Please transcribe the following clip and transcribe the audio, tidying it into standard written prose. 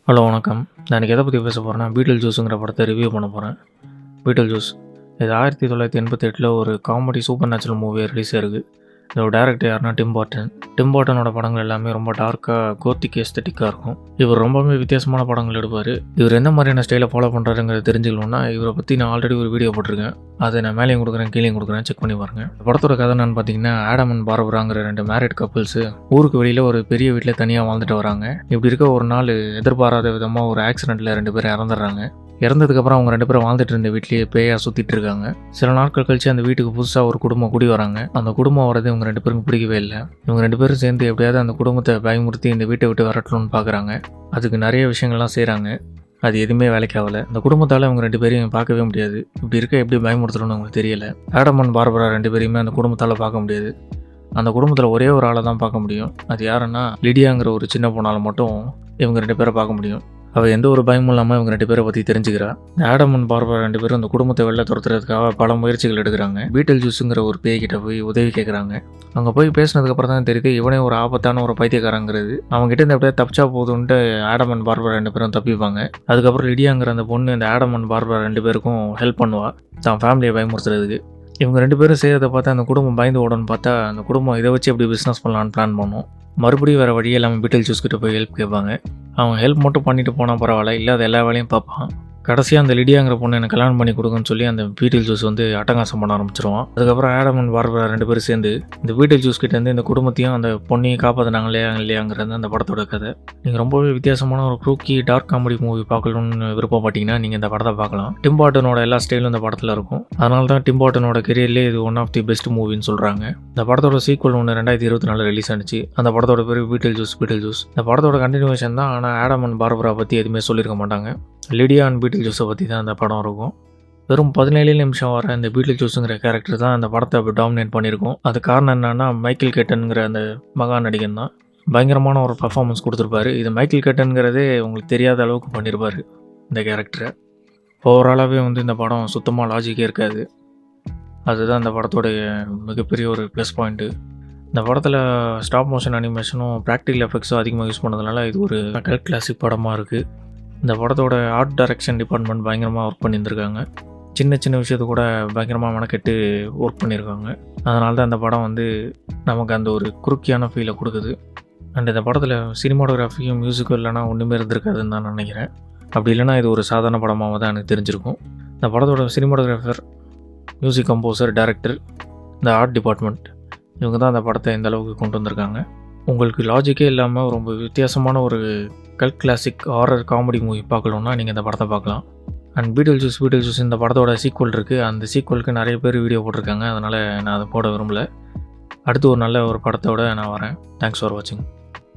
Hello வணக்கம். நான் இன்றைக்கி எதை பற்றி பேச போகிறேன்னா, பீட்டில் ஜூஸுங்கிற படத்தை ரிவ்யூ பண்ண போகிறேன். பீட்டில் ஜூஸ் இது 1988 ஒரு காமெடி சூப்பர் நேச்சுரல் மூவியாக ரிலீஸ் ஆயிருக்கு. இதோட டேரக்டர் யாருன்னா டிம் பர்டன். டிம் பர்டனோட படங்கள் எல்லாமே ரொம்ப டார்க்காக கோத்திக் எஸ்தட்டிக்காக இருக்கும். இவர் ரொம்பவே வித்தியாசமான படங்கள் எடுப்பார். இவர் எந்த மாதிரியான ஸ்டைலை ஃபாலோ பண்ணுறாருங்கிறத தெரிஞ்சுக்கணுன்னா இவரை பற்றி நான் ஆல்ரெடி ஒரு வீடியோ போட்டிருக்கேன். அதை நான் மேலேயும் கொடுக்குறேன், கீழேயும் கொடுக்குறேன், செக் பண்ணி பாருங்கள். படத்தோட கதை என்னன்னு பார்த்தீங்கன்னா, ஆடம் அண்ட் பார்பராங்கிற 2 மேரிட் கப்புள்ஸு ஊருக்கு வெளியில் ஒரு பெரிய வீட்டில் தனியாக வாழ்ந்துட்டு வராங்க. இப்படி இருக்க ஒரு நாள் எதிர்பாராத விதமாக ஒரு ஆக்சிடெண்ட்டில் 2 பேரும் இறந்துடுறாங்க. இறந்ததுக்கப்புறம் அவங்க 2 பேரும் வாழ்ந்துட்டு இருந்த வீட்லேயே பேயா சுற்றிட்டு இருக்காங்க. சில நாட்கள் கழிச்சு அந்த வீட்டுக்கு புதுசாக ஒரு குடும்பம் குடி வராங்க. அந்த குடும்பம் வரது இவங்க 2 பேருக்கும் பிடிக்கவே இல்லை. இவங்க 2 பேரும் சேர்ந்து எப்படியாவது அந்த குடும்பத்தை பயமுறுத்தி இந்த வீட்டை விட்டு வரட்டணும்னு பார்க்குறாங்க. அதுக்கு நிறைய விஷயங்கள்லாம் செய்கிறாங்க. அது எதுவுமே வேலைக்கு ஆகலை. அந்த குடும்பத்தால் இவங்க 2 பேரையும் பார்க்கவே முடியாது. இப்படி இருக்க எப்படி பயமுறுத்தணும்னு அவங்களுக்கு தெரியல. ஆடம் அண்ட் பார்பரா 2 பேரையுமே அந்த குடும்பத்தால் பார்க்க முடியாது. அந்த குடும்பத்தில் ஒரே ஒரு ஆளை தான் பார்க்க முடியும். அது யாருன்னா லிடியாங்கிற ஒரு சின்ன பொண்ணால் மட்டும் இவங்க 2 பேரை பார்க்க முடியும். அவள் எந்த ஒரு பயமும் இல்லாமல் இவங்க 2 பேரை பற்றி தெரிஞ்சுக்கிறா. ஆடம் அண்ட் பார்பரா 2 பேரும் அந்த குடும்பத்தை வெளில துரத்துறதுக்காக பல முயற்சிகள் எடுக்கிறாங்க. பீட்டில் ஜூஸுங்கிற ஒரு பேய்கிட்ட போய் உதவி கேட்குறாங்க. அங்கே போய் பேசினதுக்கப்புறம் தான் தெரியுது இவனே ஒரு ஆபத்தான ஒரு பைத்தியக்காரங்கிறது. அவங்ககிட்ட இந்த அப்படியே தப்பிச்சா போதுன்ட்டு ஆடம் அண்ட் பார்பரா 2 பேரும் தப்பிப்பாங்க. அதுக்கப்புறம் லிடியாங்கிற அந்த பொண்ணு இந்த ஆடம் அண்ட் பார்பரா 2 பேருக்கும் ஹெல்ப் பண்ணுவாள் தான் ஃபேமிலியை பயமுறுத்துறதுக்கு. இவங்க 2 பேரும் செய்கிறத பார்த்தா அந்த குடும்பம் பயந்து ஓடணும்னு பார்த்தா அந்த குடும்பம் இதை வச்சு எப்படி பிஸ்னஸ் பண்ணலான்னு பிளான் பண்ணும். மறுபடியும் வேறு வழியே இல்லாமல் பீட்டில் ஜூஸ் கிட்ட போய் ஹெல்ப் கேட்பாங்க. அவன் ஹெல்ப் மட்டும் பண்ணிட்டு போனால் பரவாயில்ல, இல்லாத எல்லா வேலையும் பார்ப்பான். கடைசியாக அந்த லிடியாங்கிற பொண்ணு எனக்கு கல்யாணம் பண்ணி கொடுக்குன்னு சொல்லி அந்த பீட்டில் ஜூஸ் அட்டகாசம் பண்ண ஆரம்பிச்சிருவான். அதுக்கப்புறம் ஆடம் அண்ட் பார்பரா 2 பேரும் சேர்ந்து இந்த பீட்டில் ஜூஸ் கிட்டேருந்து இந்த குடும்பத்தையும் அந்த பொண்ணையும் காப்பாற்றினாங்க இல்லையாங்கிறது அந்த படத்தோட கதை. நீங்கள் ரொம்பவே வித்தியாசமான ஒரு க்ரூக்கி டார்க் காமெடி மூவி பார்க்கணுன்னு விருப்பப்பட்டீங்கன்னா நீங்கள் இந்த படத்தை பார்க்கலாம். டிம் பர்டனோட எல்லா ஸ்டைலும் இந்த படத்தில் இருக்கும். அதனால தான் டிம் பர்டனோட கெரியர்லேயே இது ஒன் ஆஃப் தி பெஸ்ட் மூவின்னு சொல்கிறாங்க. இந்த படத்தோட சீக்வல் ஒன்று 2024 ரிலீஸ் ஆனிச்சு. அந்த படத்தோட பேர் பீட்டில் ஜூஸ். இந்த படத்தோட கண்டினியூஷன் தான். ஆனால் ஆடம் அண்ட் பார்பரா பற்றி எதுவுமே சொல்லியிருக்க மாட்டாங்க. லிடியா அண்ட் பீட்டில் ஜூஸை பற்றி தான் அந்த படம் இருக்கும். வெறும் 17 நிமிஷம் வர இந்த பீட்டில் ஜூஸுங்கிற கேரக்டர் தான் அந்த படத்தை அப்படி டாமினேட் பண்ணியிருக்கும். அது காரணம் என்னன்னா, மைக்கேல் கேட்டனுங்கிற அந்த மகா நடிகன் தான் பயங்கரமான ஒரு பர்ஃபார்மன்ஸ் கொடுத்துருப்பாரு. இது மைக்கேல் கேட்டனுங்கிறதே உங்களுக்கு தெரியாத அளவுக்கு பண்ணியிருப்பார் இந்த கேரக்டரை. ஓவராலாகவே இந்த படம் சுத்தமாக லாஜிக்கே இருக்காது. அதுதான் இந்த படத்தோடைய மிகப்பெரிய ஒரு ப்ளஸ் பாயிண்ட்டு. இந்த படத்தில் ஸ்டாப் மோஷன் அனிமேஷனும் ப்ராக்டிக்கல் எஃபெக்ட்ஸும் அதிகமாக யூஸ் பண்ணதுனால இது ஒரு கல்ட் கிளாசிக் படமாக இருக்குது. இந்த படத்தோட ஆர்ட் டைரக்ஷன் டிபார்ட்மெண்ட் பயங்கரமாக ஒர்க் பண்ணியிருந்திருக்காங்க. சின்ன சின்ன விஷயத்து கூட பயங்கரமாக மெனக்கெட்டு ஒர்க் பண்ணியிருக்காங்க. அதனால தான் இந்த படம் நமக்கு அந்த ஒரு குறுக்கியான ஃபீலை கொடுக்குது. அண்ட் இந்த படத்தில் சினிமாட்டோகிராஃபியும் மியூசிக்கும் இல்லைனா ஒன்றுமே இருந்திருக்காதுன்னு தான் நினைக்கிறேன். அப்படி இல்லைனா இது ஒரு சாதாரண படமாக தான் எனக்கு தெரிஞ்சிருக்கும். இந்த படத்தோட சினிமாட்டோகிராஃபர், மியூசிக் கம்போசர், டைரக்டர், இந்த ஆர்ட் டிபார்ட்மெண்ட் இவங்க தான் அந்த படத்தை இந்த அளவுக்கு கொண்டு வந்திருக்காங்க. உங்களுக்கு லாஜிக்கே இல்லாமல் ரொம்ப வித்தியாசமான ஒரு cult classic horror comedy movie பார்க்கணுன்னா நீங்கள் இந்த படத்தை பார்க்கலாம். அண்ட் பீட்டில் ஜூஸ் இந்த படத்தோட சீக்வல் இருக்குது. அந்த சீக்வலுக்கு நிறைய பேர் வீடியோ போட்டிருக்காங்க. அதனால் நான் அதை போட விரும்பலை. அடுத்து ஒரு நல்ல ஒரு படத்தோடு நான் வரேன். தேங்க்ஸ் ஃபார் வாட்சிங்.